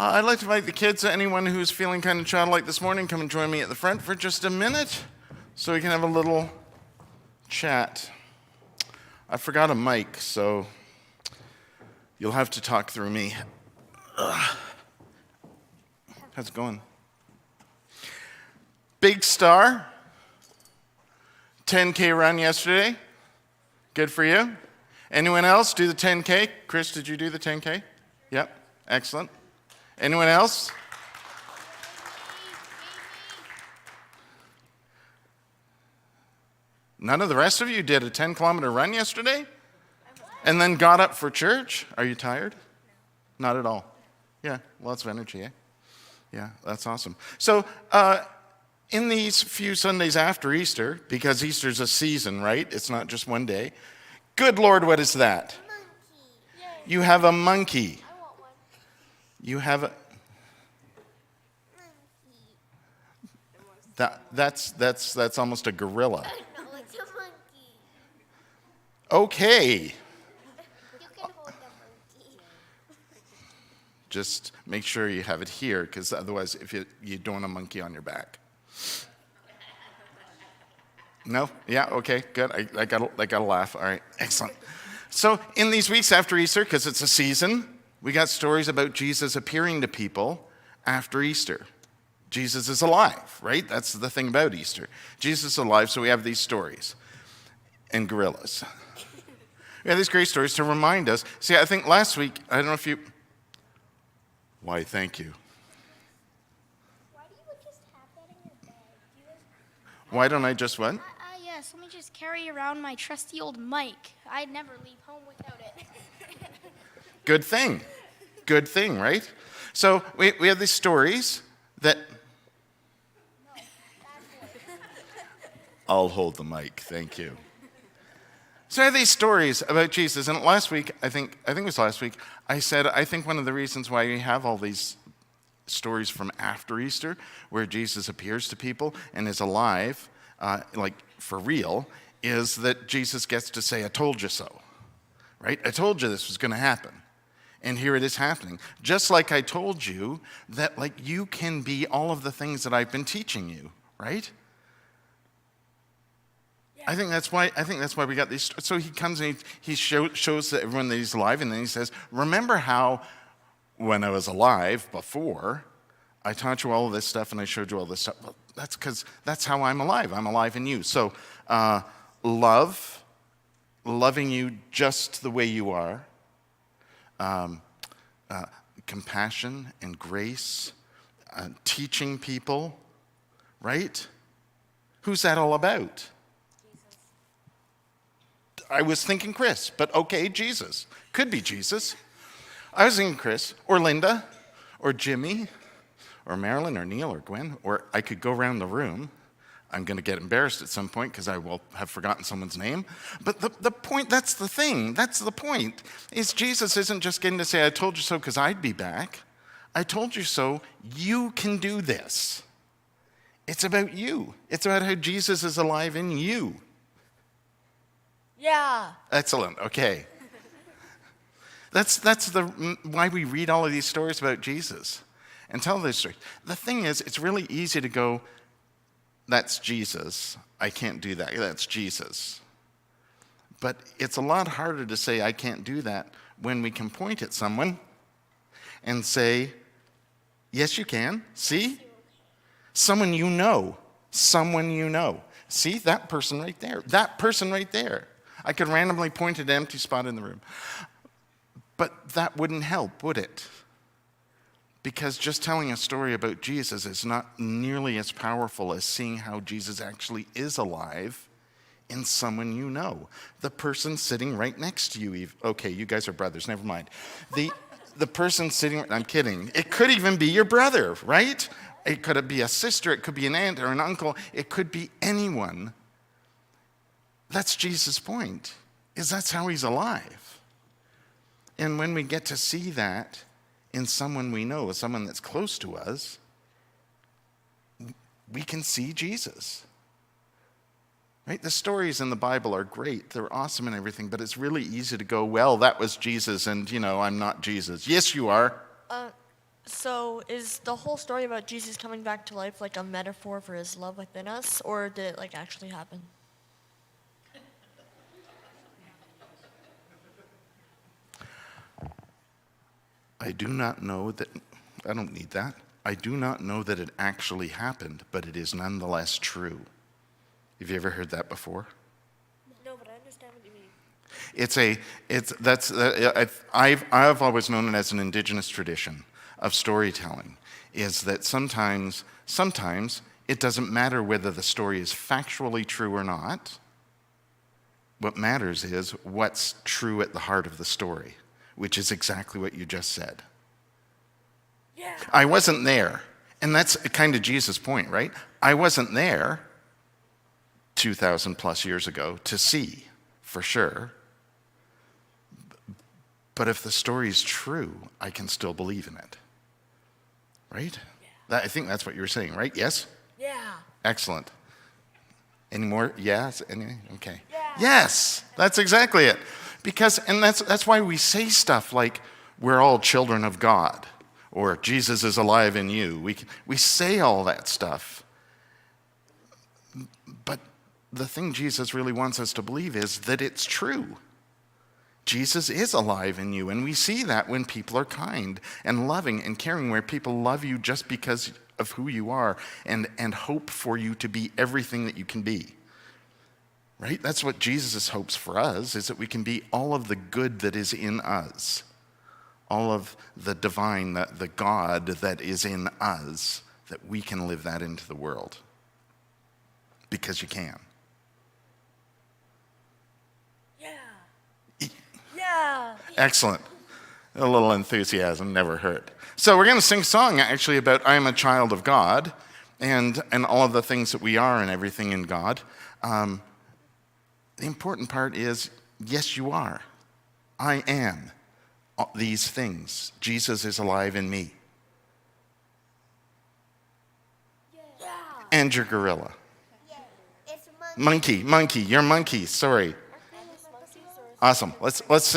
I'd like to invite the kids, anyone who's feeling kind of childlike this morning, come and join me at the front for just a minute so we can have a little chat. I forgot a mic, so you'll have to talk through me. How's it going? Big Star, 10K run yesterday. Good for you. Anyone else do the 10K? Chris, did you do the 10K? Yep, excellent. Anyone else? None of the rest of you did a 10-kilometer run yesterday? And then got up for church? Are you tired? Not at all. Yeah, lots of energy, eh? Yeah, that's awesome. So, in these few Sundays after Easter, because Easter's a season, right? It's not just one day. Good Lord, what is that? Monkey. You have a monkey. I want one. You have a... That's almost a gorilla. No, it's a monkey. Okay. You can hold the monkey. Just make sure you have it here, because otherwise, if you don't want a monkey on your back. No? Yeah, okay, good. I got a laugh. All right, excellent. So in these weeks after Easter, because it's a season, we got stories about Jesus appearing to people after Easter. Jesus is alive, right? That's the thing about Easter. Jesus is alive, so we have these stories. And gorillas. We have these great stories to remind us. See, I think last week, I don't know if you... Why, thank you. Why do you just have that in your bag? Why don't I just what? Yes, let me just carry around my trusty old mic. I'd never leave home without it. Good thing. Good thing, right? So we have these stories that... I'll hold the mic, thank you. So I have these stories about Jesus, and last week, I think it was last week, I said, I think one of the reasons why we have all these stories from after Easter, where Jesus appears to people and is alive, like for real, is that Jesus gets to say, I told you so, right? I told you this was going to happen. And here it is happening. Just like I told you that like you can be all of the things that I've been teaching you, right? I think that's why we got these. So he comes and he shows that everyone that he's alive, and then he says, remember how when I was alive before, I taught you all of this stuff and I showed you all this stuff. Well, that's because that's how I'm alive. I'm alive in you. So loving you just the way you are, compassion and grace, teaching people, right? Who's that all about? I was thinking Chris, but okay, Jesus. Could be Jesus. I was thinking Chris, or Linda, or Jimmy, or Marilyn, or Neil, or Gwen, or I could go around the room. I'm going to get embarrassed at some point because I will have forgotten someone's name. But the point, that's the thing, that's the point, is Jesus isn't just getting to say, I told you so because I'd be back. I told you so, you can do this. It's about you. It's about how Jesus is alive in you. Yeah. Excellent, okay. That's why we read all of these stories about Jesus and tell these stories. The thing is, it's really easy to go, that's Jesus. I can't do that. That's Jesus. But it's a lot harder to say, I can't do that, when we can point at someone and say, yes, you can. See? Someone you know. Someone you know. See, that person right there. That person right there. I could randomly point at an empty spot in the room. But that wouldn't help, would it? Because just telling a story about Jesus is not nearly as powerful as seeing how Jesus actually is alive in someone you know. The person sitting right next to you. Okay, you guys are brothers, never mind. The person sitting, I'm kidding. It could even be your brother, right? It could be a sister, it could be an aunt or an uncle. It could be anyone. That's Jesus' point, is that's how he's alive. And when we get to see that in someone we know, someone that's close to us, we can see Jesus. Right? The stories in the Bible are great. They're awesome and everything, but it's really easy to go, well, that was Jesus and, I'm not Jesus. Yes, you are. So is the whole story about Jesus coming back to life like a metaphor for his love within us, or did it like actually happen? I do not know that, I don't need that. I do not know that it actually happened, but it is nonetheless true. Have you ever heard that before? No, but I understand what you mean. I've always known it as an indigenous tradition of storytelling, is that sometimes it doesn't matter whether the story is factually true or not. What matters is what's true at the heart of the story, which is exactly what you just said. Yeah. I wasn't there. And that's kind of Jesus' point, right? I wasn't there 2,000 plus years ago to see, for sure. But if the story is true, I can still believe in it. Right? I think that's what you were saying, right? Yes? Yeah. Excellent. Any more? Yes? Any? Okay. Yeah. Yes, that's exactly it. And that's why we say stuff like, we're all children of God, or Jesus is alive in you. We say all that stuff. But the thing Jesus really wants us to believe is that it's true. Jesus is alive in you, and we see that when people are kind and loving and caring, where people love you just because of who you are and hope for you to be everything that you can be. Right? That's what Jesus hopes for us, is that we can be all of the good that is in us, all of the divine, the God that is in us, that we can live that into the world. Because you can. Yeah. Yeah. Excellent. A little enthusiasm never hurt. So we're going to sing a song actually about I am a child of God and all of the things that we are and everything in God. The important part is, yes, you are. I am these things. Jesus is alive in me. Yeah. And your gorilla. Yeah. It's a monkey. Monkey, you're monkey, sorry. Awesome. Let's